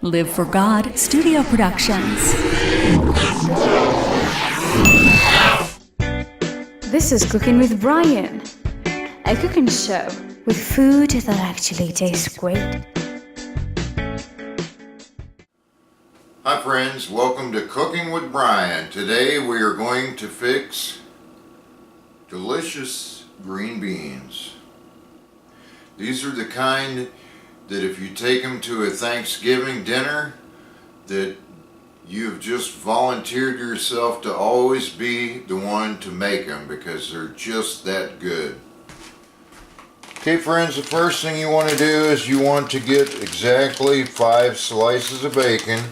Live for God Studio Productions. This is Cooking with Brian, a cooking show with food that actually tastes great. Hi friends, welcome to Cooking with Brian. Today we are going to fix delicious green beans. These are the kind that if you take them to a Thanksgiving dinner, that you've just volunteered yourself to always be the one to make them because they're just that good. Okay friends, the first thing you want to do is you want to get exactly 5 slices of bacon,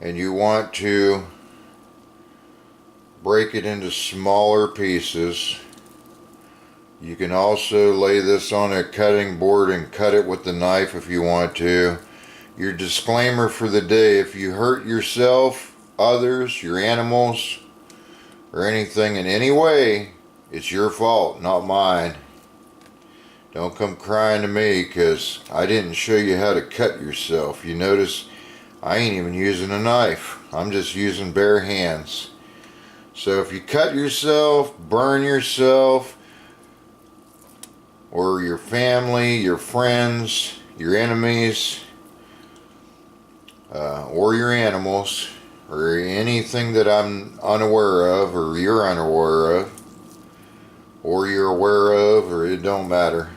and you want to break it into smaller pieces. You can also lay this on a cutting board and cut it with the knife if you want to. Your disclaimer for the day: if you hurt yourself, others, your animals, or anything in any way, it's your fault, not mine. Don't come crying to me because I didn't show you how to cut yourself. You notice I ain't even using a knife. I'm just using bare hands. So if you cut yourself, burn yourself, or your family, your friends, your enemies, or your animals, or anything that I'm unaware of, or you're unaware of, or you're aware of, or it don't matter.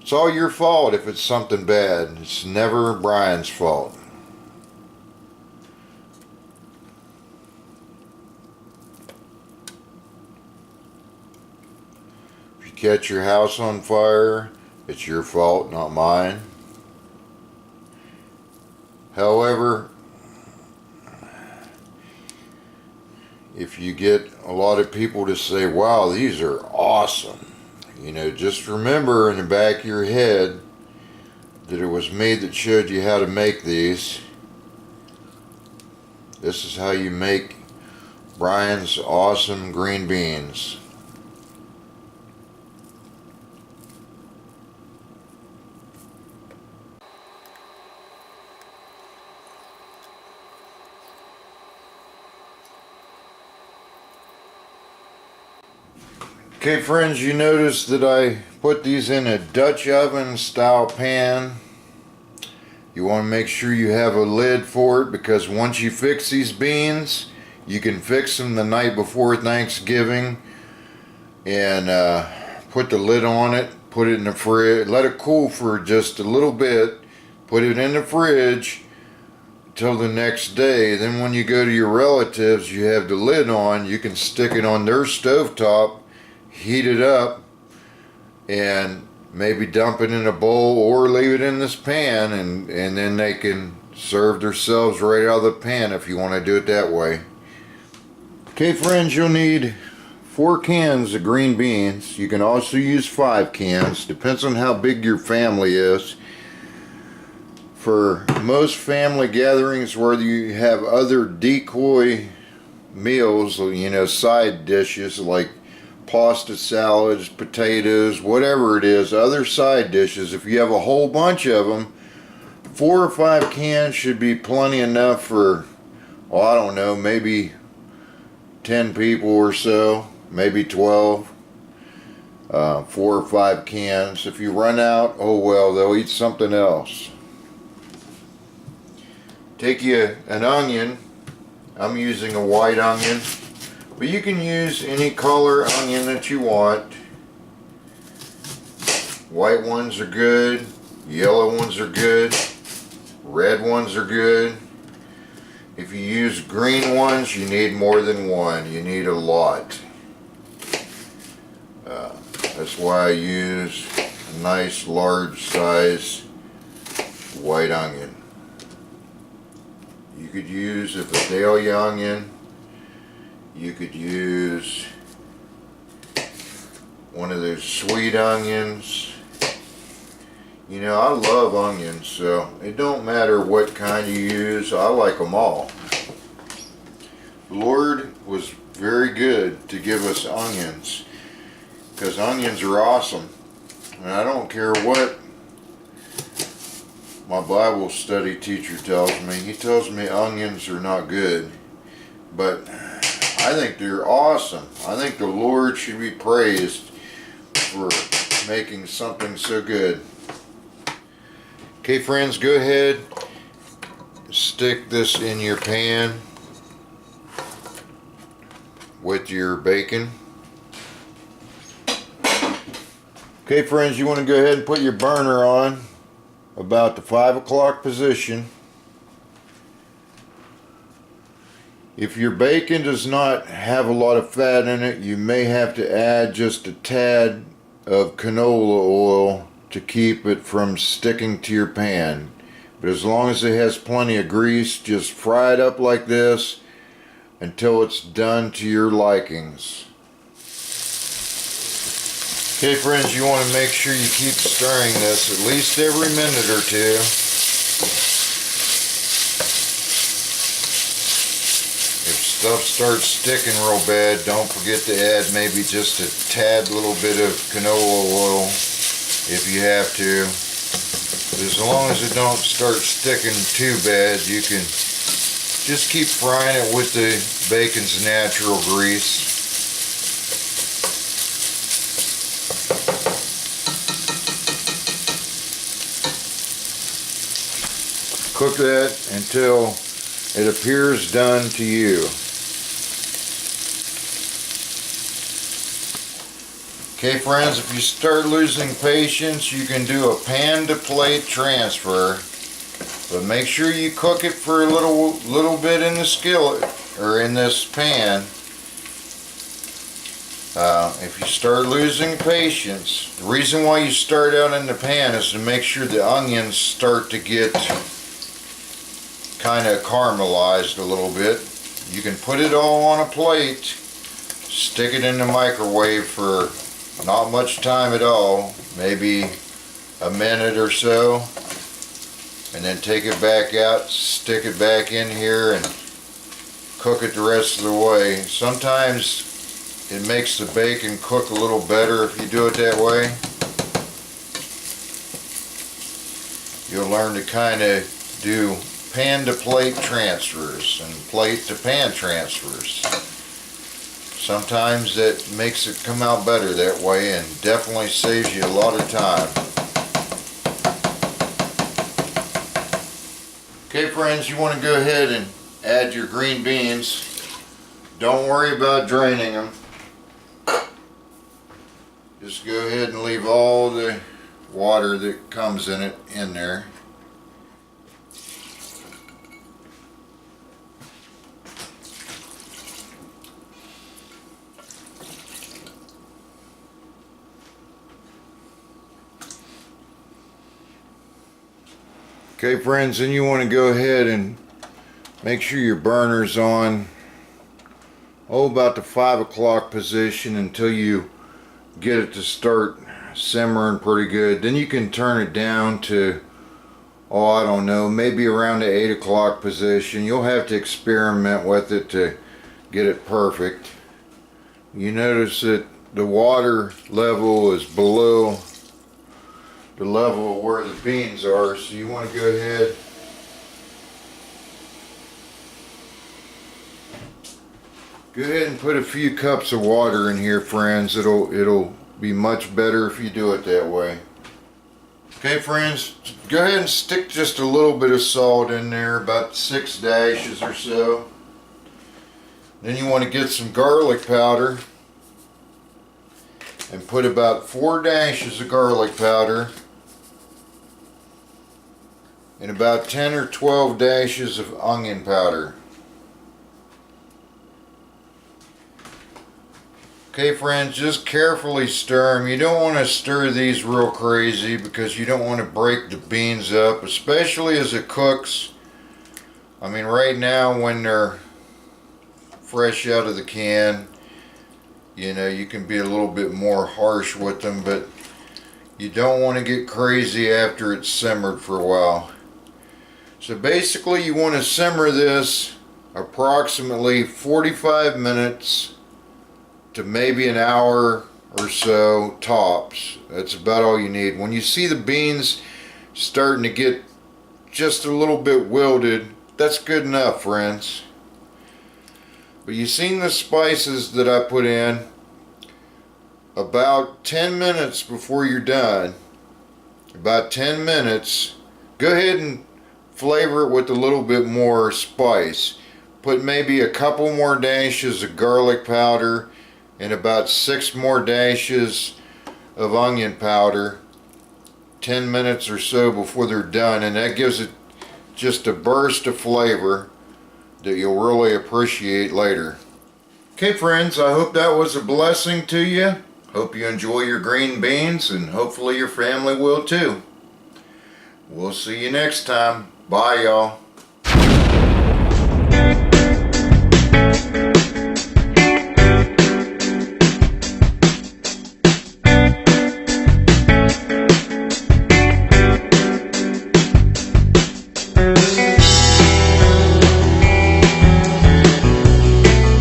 It's all your fault if it's something bad. It's never Brian's fault. Catch your house on fire, it's your fault, not mine. However, if you get a lot of people to say, wow, these are awesome, just remember in the back of your head that it was me that showed you how to make these. This is how you make Brian's awesome green beans. Okay friends, you notice that I put these in a Dutch oven style pan. You want to make sure you have a lid for it, because once you fix these beans, you can fix them the night before Thanksgiving and put the lid on it, put it in the fridge, let it cool for just a little bit, put it in the fridge till the next day. Then when you go to your relatives, you have the lid on, you can stick it on their stovetop, heat it up, and maybe dump it in a bowl or leave it in this pan, and then they can serve themselves right out of the pan if you want to do it that way. Okay friends, you'll need 4 cans of green beans. You can also use 5 cans, depends on how big your family is. For most family gatherings where you have other decoy meals, side dishes like pasta, salads, potatoes, whatever it is, other side dishes, if you have a whole bunch of them, 4 or 5 cans should be plenty enough for, I don't know, maybe 10 people or so, maybe 12. 4 or 5 cans. If you run out, oh well, they'll eat something else. Take you an onion. I'm using a white onion, but you can use any color onion that you want. White ones are good, yellow ones are good, red ones are good. If you use green ones, you need more than one. You need a lot. That's why I use a nice large size white onion. You could use a Vidalia onion. You could use one of those sweet onions. I love onions, so it don't matter what kind you use. I like them all. The Lord was very good to give us onions, because onions are awesome. And I don't care what my Bible study teacher tells me. He tells me onions are not good, but I think they're awesome. I think the Lord should be praised for making something so good. Okay, friends, go ahead, stick this in your pan with your bacon. Okay, friends, you want to go ahead and put your burner on about the 5 o'clock position. If your bacon does not have a lot of fat in it, you may have to add just a tad of canola oil to keep it from sticking to your pan. But as long as it has plenty of grease, just fry it up like this until it's done to your likings. Okay, friends, you want to make sure you keep stirring this at least every minute or two. If stuff starts sticking real bad, don't forget to add maybe just a tad little bit of canola oil if you have to. But as long as it don't start sticking too bad, you can just keep frying it with the bacon's natural grease. Cook that until it appears done to you. Okay, friends, if you start losing patience, you can do a pan to plate transfer, but make sure you cook it for a little bit in the skillet or in this pan. If you start losing patience, the reason why you start out in the pan is to make sure the onions start to get kind of caramelized a little bit. You can put it all on a plate, stick it in the microwave for not much time at all, maybe a minute or so, and then take it back out, stick it back in here, and cook it the rest of the way. Sometimes it makes the bacon cook a little better if you do it that way. You'll learn to kind of do pan to plate transfers and plate to pan transfers. Sometimes that makes it come out better that way and definitely saves you a lot of time. Okay, friends, you want to go ahead and add your green beans. Don't worry about draining them. Just go ahead and leave all the water that comes in it in there. Okay, friends, then you want to go ahead and make sure your burner's on about the 5 o'clock position until you get it to start simmering pretty good. Then you can turn it down to, I don't know, maybe around the 8 o'clock position. You'll have to experiment with it to get it perfect. You notice that the water level is below the level where the beans are, so you want to go ahead and put a few cups of water in here, friends. It'll be much better if you do it that way. Okay, friends, go ahead and stick just a little bit of salt in there, about 6 dashes or so. Then you want to get some garlic powder and put about 4 dashes of garlic powder and about 10 or 12 dashes of onion powder. Okay, friends, just carefully stir them. You don't want to stir these real crazy because you don't want to break the beans up, especially as it cooks. I mean, right now when they're fresh out of the can, you know, you can be a little bit more harsh with them, but you don't want to get crazy after it's simmered for a while. So basically you want to simmer this approximately 45 minutes to maybe an hour or so tops. That's about all you need. When you see the beans starting to get just a little bit wilted, that's good enough, friends. But you seen the spices that I put in. About 10 minutes before you're done, about 10 minutes, go ahead and flavor it with a little bit more spice. Put maybe a couple more dashes of garlic powder and about 6 more dashes of onion powder 10 minutes or so before they're done, and that gives it just a burst of flavor that you'll really appreciate later. Okay friends, I hope that was a blessing to you. Hope you enjoy your green beans, and hopefully your family will too. We'll see you next time. Bye y'all.